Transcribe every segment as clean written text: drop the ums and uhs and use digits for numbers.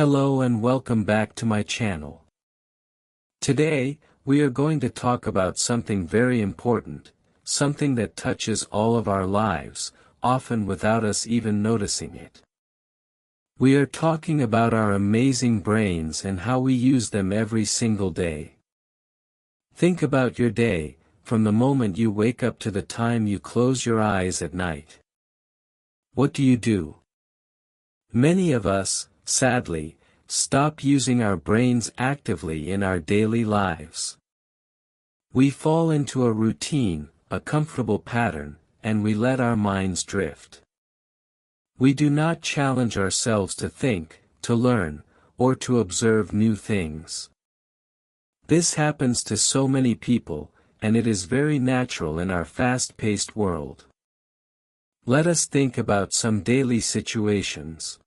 Hello and welcome back to my channel. Today, we are going to talk about something very important, something that touches all of our lives, often without us even noticing it. We are talking about our amazing brains and how we use them every single day. Think about your day, from the moment you wake up to the time you close your eyes at night. What do? Many of us, sadly, stop using our brains actively in our daily lives. We fall into a routine, a comfortable pattern, and we let our minds drift. We do not challenge ourselves to think, to learn, or to observe new things. This happens to so many people, and it is very natural in our fast-paced world. Let us think about some daily situations.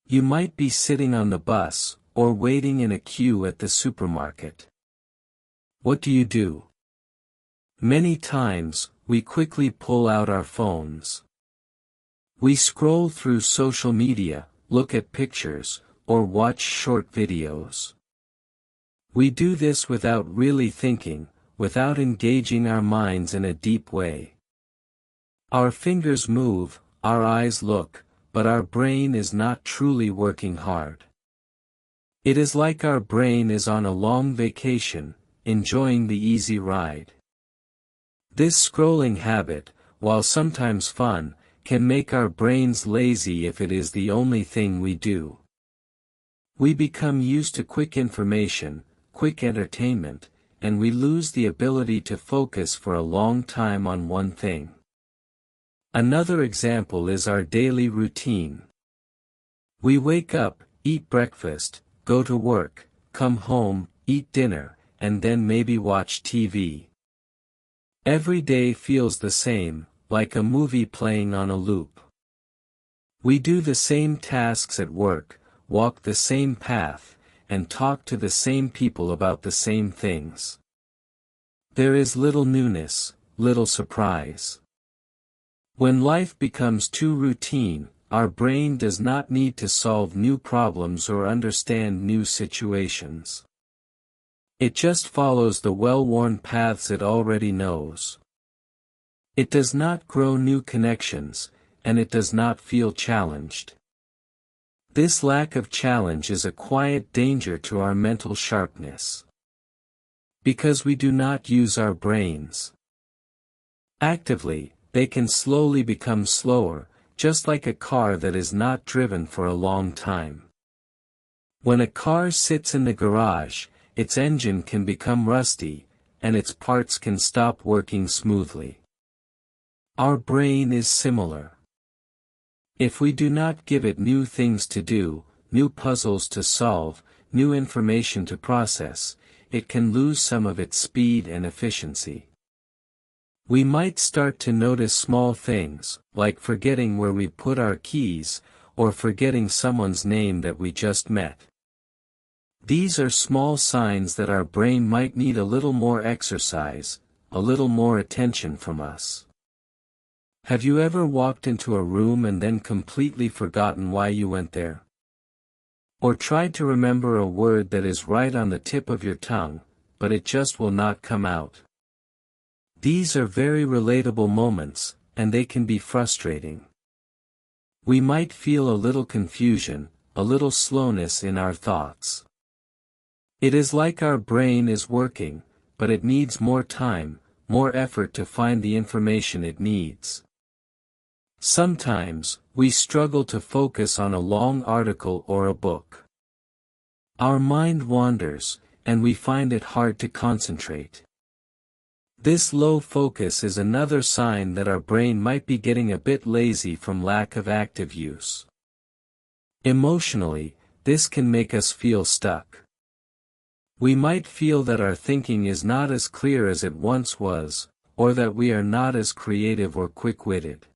You might be sitting on the bus, or waiting in a queue at the supermarket. What do? Many times, we quickly pull out our phones. We scroll through social media, look at pictures, or watch short videos. We do this without really thinking, without engaging our minds in a deep way. Our fingers move, our eyes look, but our brain is not truly working hard. It is like our brain is on a long vacation, enjoying the easy ride. This scrolling habit, while sometimes fun, can make our brains lazy if it is the only thing we do. We become used to quick information, quick entertainment, and we lose the ability to focus for a long time on one thing. Another example is our daily routine. We wake up, eat breakfast, go to work, come home, eat dinner, and then maybe watch TV. Every day feels the same, like a movie playing on a loop. We do the same tasks at work, walk the same path, and talk to the same people about the same things. There is little newness, little surprise. When life becomes too routine, our brain does not need to solve new problems or understand new situations. It just follows the well-worn paths it already knows. It does not grow new connections, and it does not feel challenged. This lack of challenge is a quiet danger to our mental sharpness. Because we do not use our brains actively, they can slowly become slower, just like a car that is not driven for a long time. When a car sits in the garage, its engine can become rusty, and its parts can stop working smoothly. Our brain is similar. If we do not give it new things to do, new puzzles to solve, new information to process, it can lose some of its speed and efficiency. We might start to notice small things, like forgetting where we put our keys, or forgetting someone's name that we just met. These are small signs that our brain might need a little more exercise, a little more attention from us. Have you ever walked into a room and then completely forgotten why you went there? Or tried to remember a word that is right on the tip of your tongue, but it just will not come out? These are very relatable moments, and they can be frustrating. We might feel a little confusion, a little slowness in our thoughts. It is like our brain is working, but it needs more time, more effort to find the information it needs. Sometimes, we struggle to focus on a long article or a book. Our mind wanders, and we find it hard to concentrate. This low focus is another sign that our brain might be getting a bit lazy from lack of active use. Emotionally, this can make us feel stuck. We might feel that our thinking is not as clear as it once was, or that we are not as creative or quick-witted.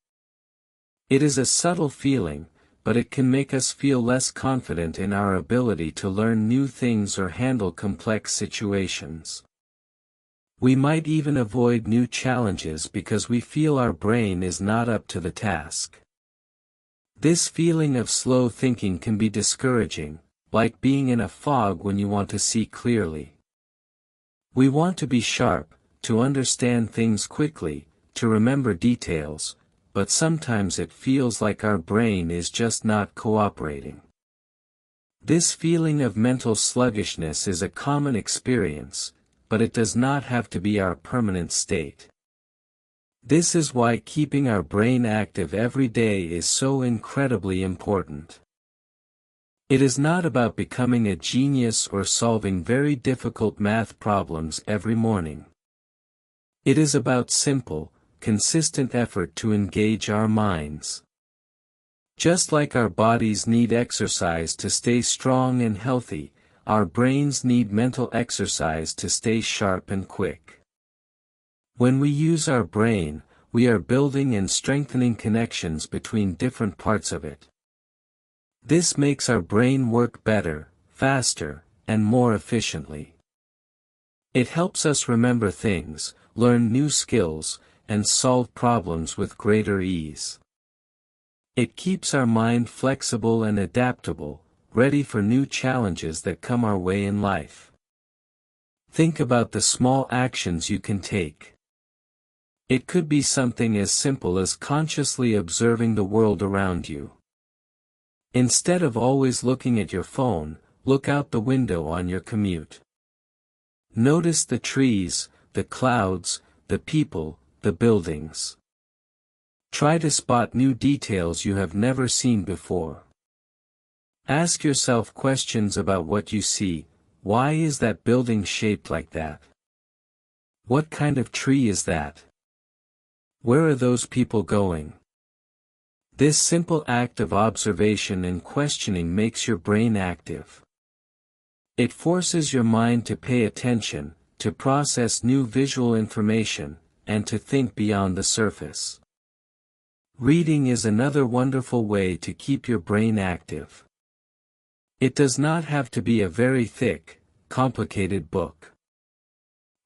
It is a subtle feeling, but it can make us feel less confident in our ability to learn new things or handle complex situations. We might even avoid new challenges because we feel our brain is not up to the task. This feeling of slow thinking can be discouraging, like being in a fog when you want to see clearly. We want to be sharp, to understand things quickly, to remember details, but sometimes it feels like our brain is just not cooperating. This feeling of mental sluggishness is a common experience, but it does not have to be our permanent state. This is why keeping our brain active every day is so incredibly important. It is not about becoming a genius or solving very difficult math problems every morning. It is about simple, consistent effort to engage our minds. Just like our bodies need exercise to stay strong and healthy, our brains need mental exercise to stay sharp and quick. When we use our brain, we are building and strengthening connections between different parts of it. This makes our brain work better, faster, and more efficiently. It helps us remember things, learn new skills, and solve problems with greater ease. It keeps our mind flexible and adaptable, ready for new challenges that come our way in life. Think about the small actions you can take. It could be something as simple as consciously observing the world around you. Instead of always looking at your phone, look out the window on your commute. Notice the trees, the clouds, the people, the buildings. Try to spot new details you have never seen before. Ask yourself questions about what you see. Why is that building shaped like that? What kind of tree is that? Where are those people going? This simple act of observation and questioning makes your brain active. It forces your mind to pay attention, to process new visual information, and to think beyond the surface. Reading is another wonderful way to keep your brain active. It does not have to be a very thick, complicated book.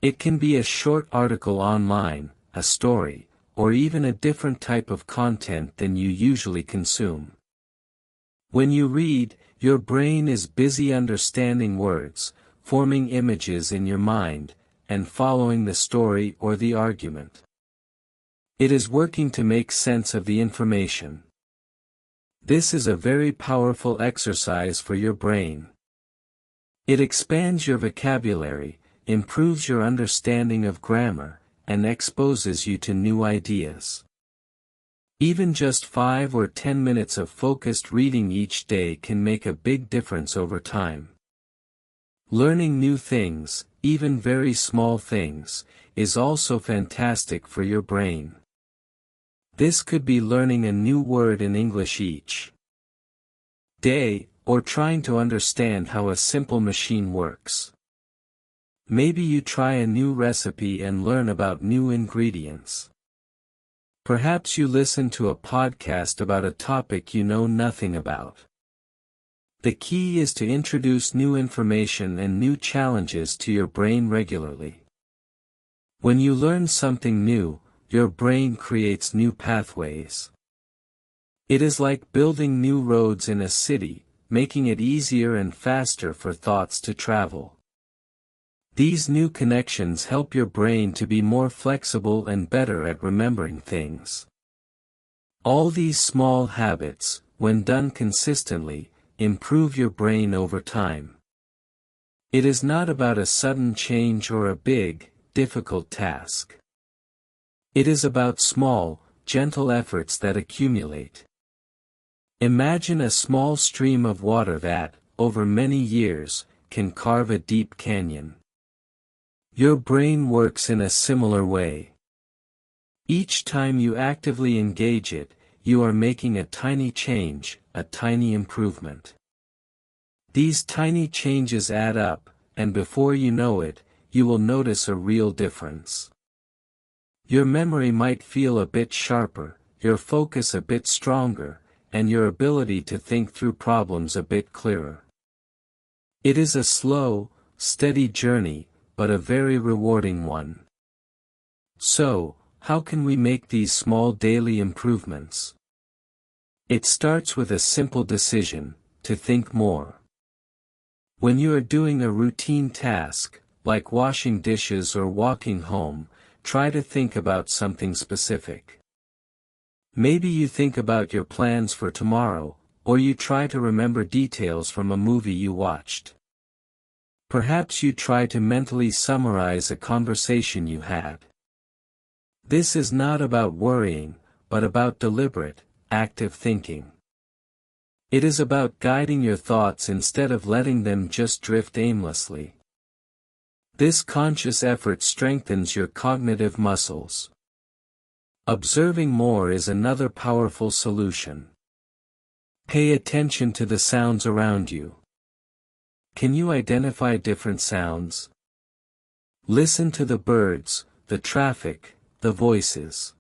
It can be a short article online, a story, or even a different type of content than you usually consume. When you read, your brain is busy understanding words, forming images in your mind, and following the story or the argument. It is working to make sense of the information. This is a very powerful exercise for your brain. It expands your vocabulary, improves your understanding of grammar, and exposes you to new ideas. Even just 5 or 10 minutes of focused reading each day can make a big difference over time. Learning new things, even very small things, is also fantastic for your brain. This could be learning a new word in English each day, or trying to understand how a simple machine works. Maybe you try a new recipe and learn about new ingredients. Perhaps you listen to a podcast about a topic you know nothing about. The key is to introduce new information and new challenges to your brain regularly. When you learn something new, your brain creates new pathways. It is like building new roads in a city, making it easier and faster for thoughts to travel. These new connections help your brain to be more flexible and better at remembering things. All these small habits, when done consistently, improve your brain over time. It is not about a sudden change or a big, difficult task. It is about small, gentle efforts that accumulate. Imagine a small stream of water that, over many years, can carve a deep canyon. Your brain works in a similar way. Each time you actively engage it, you are making a tiny change, a tiny improvement. These tiny changes add up, and before you know it, you will notice a real difference. Your memory might feel a bit sharper, your focus a bit stronger, and your ability to think through problems a bit clearer. It is a slow, steady journey, but a very rewarding one. So, how can we make these small daily improvements? It starts with a simple decision, to think more. When you are doing a routine task, like washing dishes or walking home, try to think about something specific. Maybe you think about your plans for tomorrow, or you try to remember details from a movie you watched. Perhaps you try to mentally summarize a conversation you had. This is not about worrying, but about deliberate, active thinking. It is about guiding your thoughts instead of letting them just drift aimlessly. This conscious effort strengthens your cognitive muscles. Observing more is another powerful solution. Pay attention to the sounds around you. Can you identify different sounds? Listen to the birds, the traffic, the voices.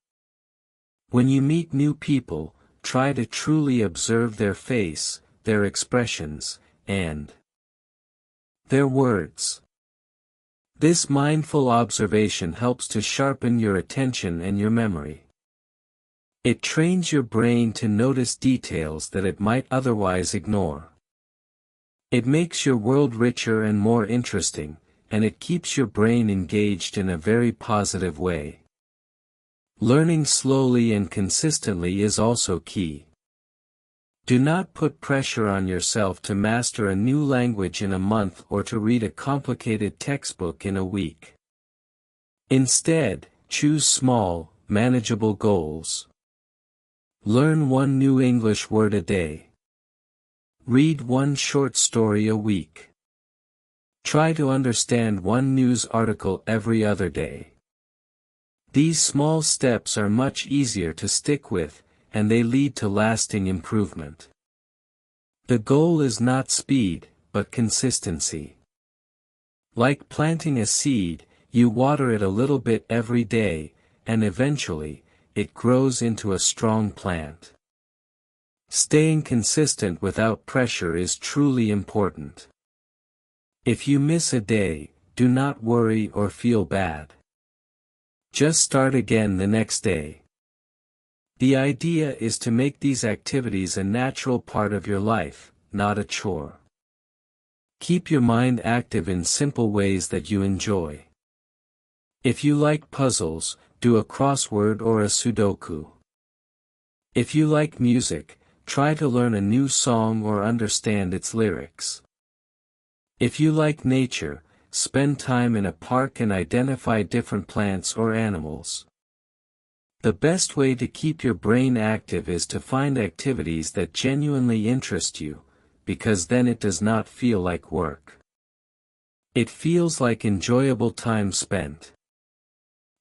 When you meet new people, try to truly observe their face, their expressions, and their words. This mindful observation helps to sharpen your attention and your memory. It trains your brain to notice details that it might otherwise ignore. It makes your world richer and more interesting, and it keeps your brain engaged in a very positive way. Learning slowly and consistently is also key. Do not put pressure on yourself to master a new language in a month or to read a complicated textbook in a week. Instead, choose small, manageable goals. Learn one new English word a day. Read one short story a week. Try to understand one news article every other day. These small steps are much easier to stick with, and they lead to lasting improvement. The goal is not speed, but consistency. Like planting a seed, you water it a little bit every day, and eventually, it grows into a strong plant. Staying consistent without pressure is truly important. If you miss a day, do not worry or feel bad. Just start again the next day. The idea is to make these activities a natural part of your life, not a chore. Keep your mind active in simple ways that you enjoy. If you like puzzles, do a crossword or a Sudoku. If you like music, try to learn a new song or understand its lyrics. If you like nature, spend time in a park and identify different plants or animals. The best way to keep your brain active is to find activities that genuinely interest you, because then it does not feel like work. It feels like enjoyable time spent.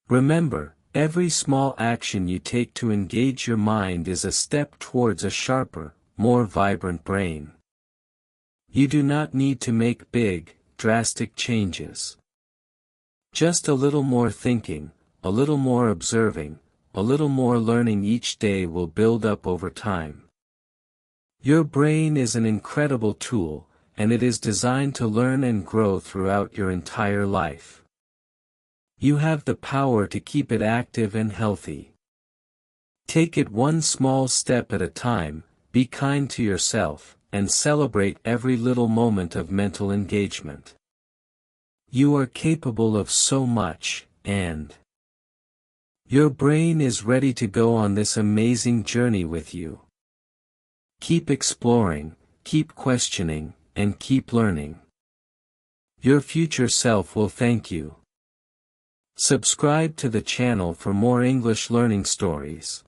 Remember, every small action you take to engage your mind is a step towards a sharper, more vibrant brain. You do not need to make big, drastic changes. Just a little more thinking, a little more observing, a little more learning each day will build up over time. Your brain is an incredible tool, and it is designed to learn and grow throughout your entire life. You have the power to keep it active and healthy. Take it one small step at a time, be kind to yourself, and celebrate every little moment of mental engagement. You are capable of so much, and your brain is ready to go on this amazing journey with you. Keep exploring, keep questioning, and keep learning. Your future self will thank you. Subscribe to the channel for more English learning stories.